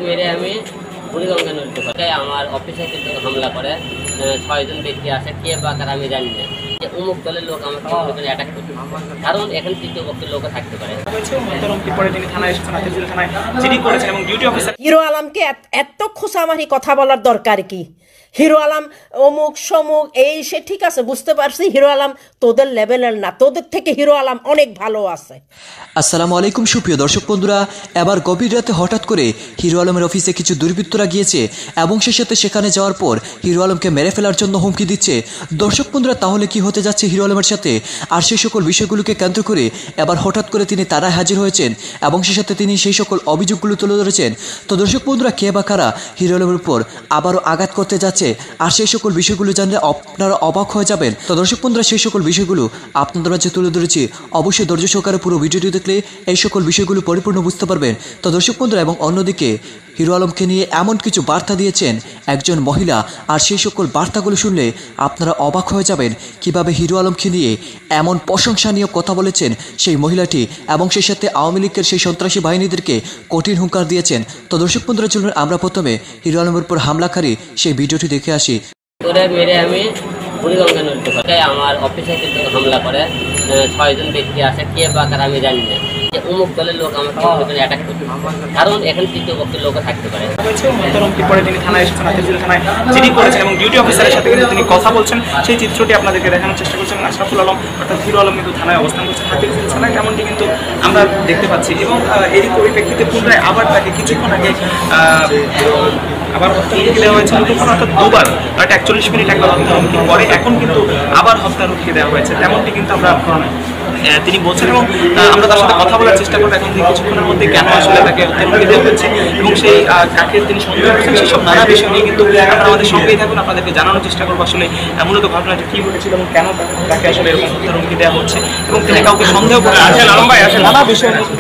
মেরে আমি বুড়িগঙ্গা নদীতে পড়ে আমার অফিসে কিন্তু হামলা করে 6 জন ব্যক্তি আছে, কে বা কারা আমি জানি না। যে অমুক দলের লোক আমাকে অ্যাটাক করছে, কারণ এখানে তৃতীয় পক্ষের লোকও থাকতে পারে। হিরো আলমকে এত খোঁচামারি কথা বলার দরকার কি? হিরো আলম অমুক সমুক এই সে ঠিক আছে, বুঝতে পারছি হিরো আলম তোদের লেভেলের না, তোদের থেকে হিরো আলম অনেক ভালো আছে। আসসালামু আলাইকুম সুপ্রিয় দর্শক বন্ধুরা, এবার গভীর রাতে হঠাৎ করে হিরো আলমের অফিসে কিছু দুর্বৃত্তরা গিয়েছে এবং সে সাথে সেখানে যাওয়ার পর হিরো আলমকে মেরে ফেলার জন্য হুমকি দিচ্ছে। দর্শক বন্ধুরা, তাহলে কি হতে যাচ্ছে হিরো আলমের সাথে? আর সেই সকল বিষয়গুলোকে কেন্দ্র করে এবার হঠাৎ করে তিনি তারাই হাজির হয়েছেন এবং সে সাথে তিনি সেই সকল অভিযোগগুলো তুলে ধরেছেন। তো দর্শক বন্ধুরা, কে বা কারা হিরো আলমের উপর আবারও আঘাত করতে যাচ্ছে আর সেই সকল বিষয়গুলো জানলে আপনারা অবাক হয়ে যাবেন। তো দর্শক বন্ধুরা, সেই সকল বিষয়গুলো আপনাদের মাঝে তুলে ধরেছি। অবশ্যই ধৈর্য সহকারে পুরো ভিডিওটি দেখলে এই সকল বিষয়গুলো পরিপূর্ণ বুঝতে পারবেন। তো দর্শক বন্ধুরা, এবং অন্যদিকে হিরো আলমকে নিয়ে এমন কিছু বার্তা দিয়েছেন একজন মহিলা, আর সেই সকল বার্তাগুলো শুনলে আপনারা অবাক হয়ে যাবেন কিভাবে হিরো আলমকে নিয়ে এমন প্রশংসনীয় কথা বলেছেন সেই মহিলাটি, এবং সেই সাথে আওয়ামী লীগের সেই সন্ত্রাসী বাহিনীদেরকে কঠিন হুঙ্কার দিয়েছেন। তো দর্শক বন্ধুরা, চলুন আমরা প্রথমে হিরো আলমের উপর হামলাকারী সেই ভিডিওটি দেখে আসি। মেরে আমি বুড়িগঙ্গা নদীতে পড়ে আমার অফিসে কিন্তু হামলা করে 6 জন ব্যক্তি আছে, কে বা কারা আমি জানি না। যে অমুক দলের লোক আমাকে অ্যাটাক করছে, কারণ এখানে তৃতীয় পক্ষের লোকও থাকতে পারে। তিনি থানায় এসেছেন, থানায় জিডি করেছেন এবং ডিউটি অফিসারের সাথে কিন্তু তিনি কথা বলছেন, সেই চিত্রটি আপনাদেরকে দেখানোর চেষ্টা করছেন। আশরাফুল আলম অর্থাৎ হিরো আলম কিন্তু থানায় অবস্থান করছেন, হাতিরঝিল থানায়, তেমনটি কিন্তু আমরা দেখতে পাচ্ছি। এবং এরই পরিপ্রেক্ষিতে পুনরায় আবার তাকে কিছুক্ষণ আগে আবার হত্যা দেওয়া হয়েছে, অর্থাৎ দুবার 41 মিনিট একবার হত্যা পরে এখন কিন্তু আবার হত্যা রুখিয়ে দেওয়া হয়েছে, তেমনটি কিন্তু আমরা তিনি বলছেন। এবং আমরা তার সাথে কথা বলার চেষ্টা করবো এখন থেকে কিছুক্ষণের মধ্যে কেন আসলে তাকে হত্যা রুখিয়ে দেওয়া হচ্ছে এবং সেই কাকে তিনি সন্দেহ করছেন সেসব নানা বিষয় নিয়ে কিন্তু আমরা আমাদের সঙ্গেই থাকুন, আপনাদেরকে জানানোর চেষ্টা করবো আসলে মূলত ঘটনাটি কী ঘটেছিল এবং কেন তাকে আসলে এরকম হত্যা রুখিয়ে দেওয়া হচ্ছে এবং তিনি কাউকে সন্দেহ করছেন নানা বিষয় নিয়ে কিন্তু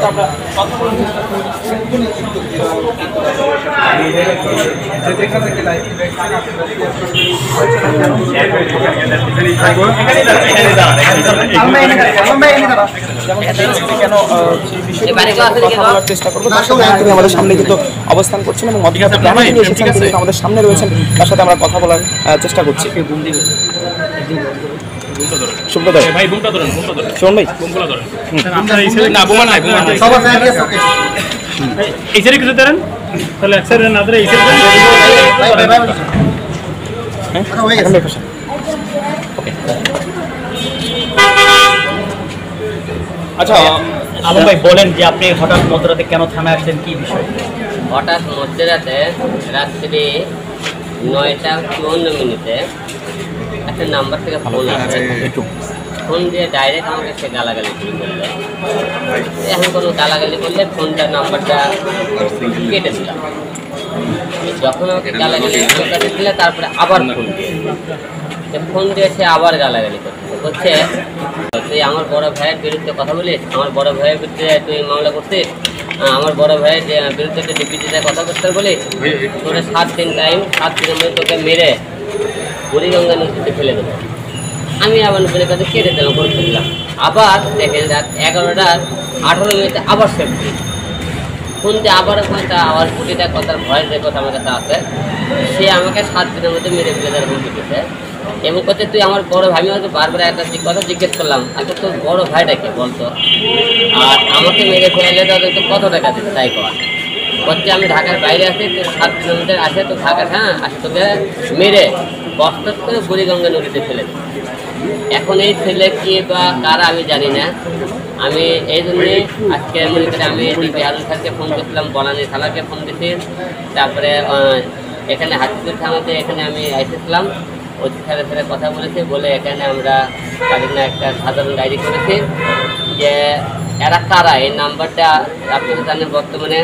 আমরা কথা বলার চেষ্টা করবো। আমাদের সামনে কিন্তু অবস্থান করছেন এবং আমাদের সামনে রয়েছেন, তার সাথে আমরা কথা বলার চেষ্টা করছি। আচ্ছা আলম ভাই, বলেন যে আপনি হঠাৎ মধ্যরাতে কেন থানায় আসছেন, কি বিষয়? হঠাৎ মধ্যরাতে রাত্রি 9:54 একটা নাম্বার থেকে ফোন আসে, ফোন দিয়ে ডাইরেক্ট আমাকে সে গালাগালি শুরু করলো। এখন কোনো গালাগালি করলে ফোনটার নাম্বারটা কেটে দিলাম। যখন আমাকে গালাগালি কেটে দিলে তারপরে আবার ফোন দিয়ে সে আবার গালাগালি করছে, তুই আমার বড় ভাইয়ের বিরুদ্ধে কথা বলিস, আমার বড় ভাইয়ের বিরুদ্ধে তুই মামলা করছিস, আমার বড় ভাইয়ের বিরুদ্ধে তুই ডিপিটিতে কথা করতে বলিস, তোরে 7 দিন টাইম, 7 দিনের মধ্যে তোকে মেরে বুড়িগঙ্গা নদীতে ফেলে দেবো। আমি আবার নদীর কাছে কেটে দিলাম, করে ফেললাম। আবার দেখেন রাত 11:18 আবার সেফটি ফোন দিয়ে আবার আবার প্রতিটা কথার ভয়ের যে কথা আমার কাছে আছে, সে আমাকে 7 দিনের মধ্যে মেরে ফেলে দেওয়ার হুমকি দিতেছে এবং করতে তুই আমার বড় ভাই, আমি হয়তো বারবার একটা কথা জিজ্ঞেস করলাম, আচ্ছা তোর বড় ভাইটাকে বলতো, আর আমাকে মেরে ফেলে তো কত টাকা দিতে তাই কর করছে। আমি ঢাকার বাইরে আছি, তোর 7 দিনের মধ্যে আসে তো ঢাকা, হ্যাঁ আসে তোকে মেরে কষ্ট করে বুড়িগঙ্গা নদীতে ফেলে দেবে। এখন এই ছেলে কি বা কারা আমি জানি না, আমি এই জন্যে আজকে মনে করি আমি ডিপি হারুন স্যারকে ফোন করছিলাম, বনানী থানাকে ফোন দিয়েছি, তারপরে এখানে হাতিরঝিল থানাতে এখানে আমি এসেছিলাম, ওই স্যারের সাথে কথা বলেছি, বলে এখানে আমরা তাদের না একটা সাধারণ ডায়েরি করেছি যে এরা কারা, এই নাম্বারটা আপনি জানেন বর্তমানে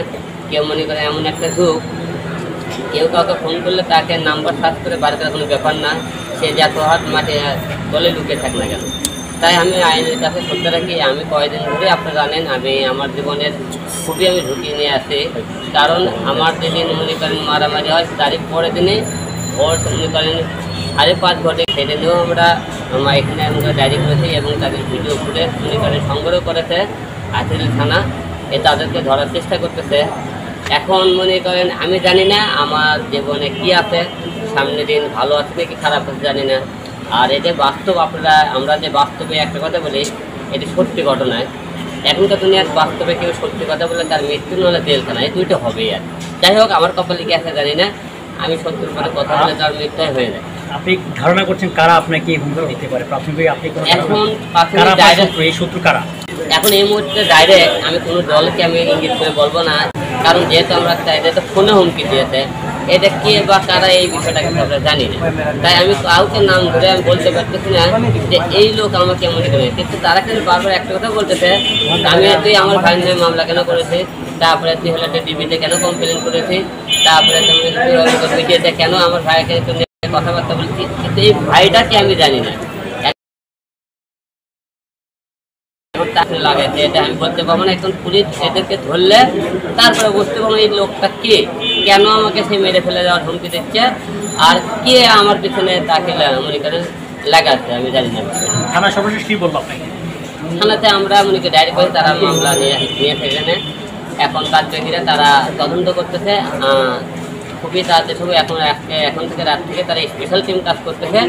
কেউ মনে করে এমন একটা যুগ, কেউ কাউকে ফোন করলে তাকে নাম্বার সার্চ করে বার করার কোনো ব্যাপার না, সে যত হাত মাঠে তলে লুকিয়ে থাক না কেন। তাই আমি আইনের কাছে সত্য রাখি, আমি কয়েকদিন ধরে আপনারা জানেন আমি আমার জীবনের খুবই আমি ঝুঁকি নিয়ে আসি, কারণ আমার যেদিন মনে করেন মারামারি হয় তারই পরের দিনে ভোর মনে করেন 5:30 ঘটে, সেদিনেও আমরা এখানে আমরা ডায়েরি করেছি এবং তাদের ভিডিও ফুটেজ মনে করেন সংগ্রহ করেছে হাতিরঝিল থানা, তাদেরকে ধরার চেষ্টা করতেছে। এখন মনে করেন আমি জানি না আমার জীবনে কি আছে, সামনে দিন ভালো আছে নাকি খারাপ আছে জানি না। আর এটা বাস্তব, আমরা যে বাস্তবে একটা কথা বলি, এটি সত্যি ঘটনায়। এখনকার দুনিয়ার বাস্তবে কেউ সত্যি কথা বলে তার মৃত্যু নলে জেলখানা, এই দুইটা হবেই। আর যাই হোক, আমার কপালে কি আছে জানি না, আমি সত্যির উপরে কথা বলে তার মৃত্যুই হয়ে যায়। আপনি ধারণা করছেন কারা আপনাকে হুমকি দিতে পারে? প্রাথমিকভাবে আপনি এখন এই শত্রু কারা? এখন এই মুহূর্তে ডাইরেক্ট আমি কোনো দলকে আমি ইঙ্গিত করে বলবো না, কারণ যেহেতু আমরা যেহেতু ফোনে হুমকি দিয়েছে, এটা কে বা কারা এই বিষয়টা কিন্তু আমরা জানি না। তাই আমি কাউকে নাম ধরে আমি বলতে পারতেছি না যে এই লোক আমাকে মনে করে, কিন্তু তারা কিন্তু বারবার একটা কথা বলতেছে, আমি তুই আমার ভাইয়ের নামে মামলা কেন করেছি, তারপরে তুই হলে টিভিতে কেন কমপ্লেন করেছি, তারপরে তুমি মিডিয়াতে কেন আমার ভাইকে কথাবার্তা বলছি, কিন্তু এই ভাইটাকে আমি জানি না। লাগাইছে এটা আমি বলতে পারবো না। এখন পুলিশ এদেরকে ধরলে তারপরে বুঝতে পারবো এই লোকটা কে, কেন আমাকে সে মেরে ফেলে যাওয়ার হুমকি দিচ্ছে, আর কে আমার পিছনে তাকে মনে করেন লাগাচ্ছে, আমি জানি না। থানা সর্বশেষ কি বলবো আপনাকে? থানাতে আমরা মনে করি ডায়েরি করে তারা মামলা নিয়ে সেখানে এখন কার্যকরীরা তারা তদন্ত করতেছে। খুবই তাড়াতাড়ি সবাই এখন থেকে রাত থেকে তারা স্পেশাল টিম কাজ করতেছে,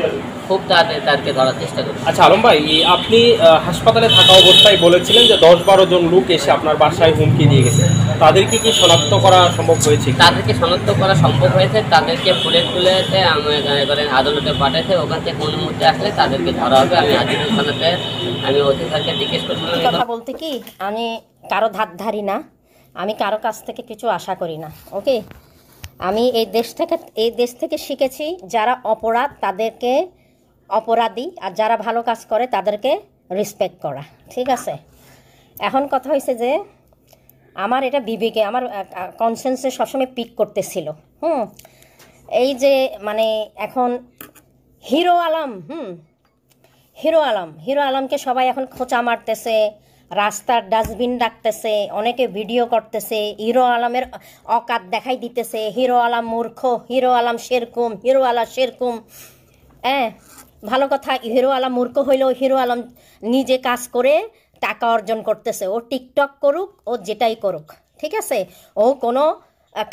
খুব তাড়াতাড়ি তাদেরকে ধরার চেষ্টা করছে। আচ্ছা আলম ভাই, আপনি হাসপাতালে থাকা অবস্থায় বলেছিলেন যে 10-12 জন লোক এসে আপনার বাসায় হুমকি দিয়ে গেছে, তাদেরকে কি শনাক্ত করা সম্ভব হয়েছে? তাদেরকে শনাক্ত করা সম্ভব হয়েছে, তাদেরকে তুলেছে করেন আদালতে পাঠাইছে, ওখান থেকে কোনো মুহূর্তে আসলে তাদেরকে ধরা হবে। আমি আজিজুল থানাতে আমি অফিসারকে জিজ্ঞেস করছিলাম। কথা বলতে কি, আমি কারো ধার ধারি না, আমি কারো কাছ থেকে কিছু আশা করি না। ওকে, আমি এই দেশ থেকে শিখেছি, যারা অপরাধ তাদেরকে অপরাধী, আর যারা ভালো কাজ করে তাদেরকে রেসপেক্ট করা, ঠিক আছে? এখন কথা হয়েছে যে আমার এটা বিবেকে, আমার কনসেন্সে সবসময় পিক করতেছিল। এই যে মানে এখন হিরো আলমকে সবাই এখন খোঁচা মারতেছে, রাস্তার ডাস্টবিন ডাকতেছে, অনেকে ভিডিও করতেছে, হিরো আলমের অকাত দেখাই দিতেছে, হিরো আলম মূর্খ, হিরো আলম সেরকম। ভালো কথা, হিরো আলম মূর্খ হইলেও হিরো আলম নিজে কাজ করে টাকা অর্জন করতেছে। ও টিকটক করুক, ও যেটাই করুক, ঠিক আছে? ও কোনো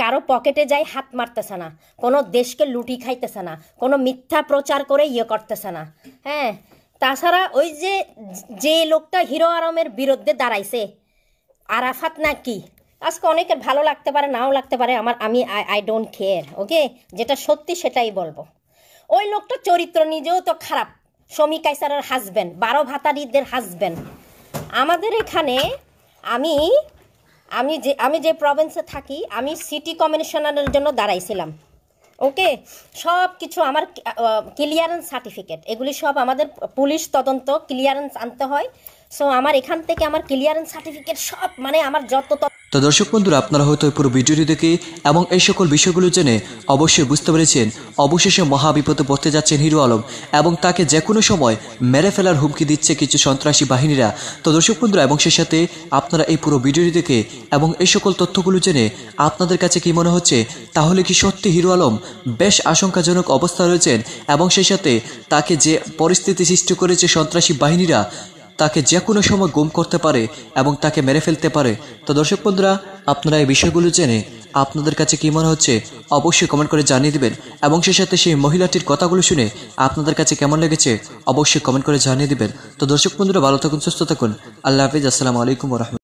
কারো পকেটে যাই হাত মারতেছে না, কোনো দেশকে লুটি খাইতেছে না, কোনো মিথ্যা প্রচার করে করতেছে না। তাছাড়া ওই যে লোকটা হিরো আলমের বিরুদ্ধে দাঁড়াইছে, আরাফাত না কি, আজকে অনেকের ভালো লাগতে পারে, নাও লাগতে পারে, আই ডোন্ট কেয়ার। ওকে, যেটা সত্যি সেটাই বলবো। ওই লোকটা চরিত্র নিজেও তো খারাপ, শমী কায়সারের হাজব্যান্ড, 12 ভাতারিদের হাজব্যান্ড। আমাদের এখানে আমি যে প্রভিন্সে থাকি, আমি সিটি কমিশনারের জন্য দাঁড়াইছিলাম। ওকে, সব কিছু আমার ক্লিয়ারেন্স সার্টিফিকেট, এগুলি সব আমাদের পুলিশ তদন্ত ক্লিয়ারেন্স আনতে হয়। সো আমার এখান থেকে আমার ক্লিয়ারেন্স সার্টিফিকেট সব, মানে আমার যত। তো দর্শক বন্ধুরা, আপনারা হয়তো পুরো ভিডিওটি দেখে এবং এই সকল বিষয়গুলো জেনে অবশ্যই বুঝতে পেরেছেন অবশেষে মহাবিপদে পড়তে যাচ্ছেন হিরো আলম, এবং তাকে যে কোনো সময় মেরে ফেলার হুমকি দিচ্ছে কিছু সন্ত্রাসী বাহিনীরা। তো দর্শক বন্ধুরা, এবং সেই সাথে আপনারা এই পুরো ভিডিওটি দেখে এবং এই সকল তথ্যগুলো জেনে আপনাদের কাছে কি মনে হচ্ছে? তাহলে কি সত্যি হিরো আলম বেশ আশঙ্কাজনক অবস্থা রয়েছেন, এবং সেই সাথে তাকে যে পরিস্থিতি সৃষ্টি করেছে সন্ত্রাসী বাহিনীরা, তাকে যে কোনো সময় গুম করতে পারে এবং তাকে মেরে ফেলতে পারে? তো দর্শক বন্ধুরা, আপনারা এই বিষয়গুলো জেনে আপনাদের কাছে কি মনে হচ্ছে অবশ্যই কমেন্ট করে জানিয়ে দিবেন, এবং সেই সাথে সেই মহিলাটির কথাগুলো শুনে আপনাদের কাছে কেমন লেগেছে অবশ্যই কমেন্ট করে জানিয়ে দিবেন। তো দর্শক বন্ধুরা, ভালো থাকুন, সুস্থ থাকুন, আল্লাহ হাফিজ, আসসালামু আলাইকুম ওয়া রাহমাতুল্লাহ।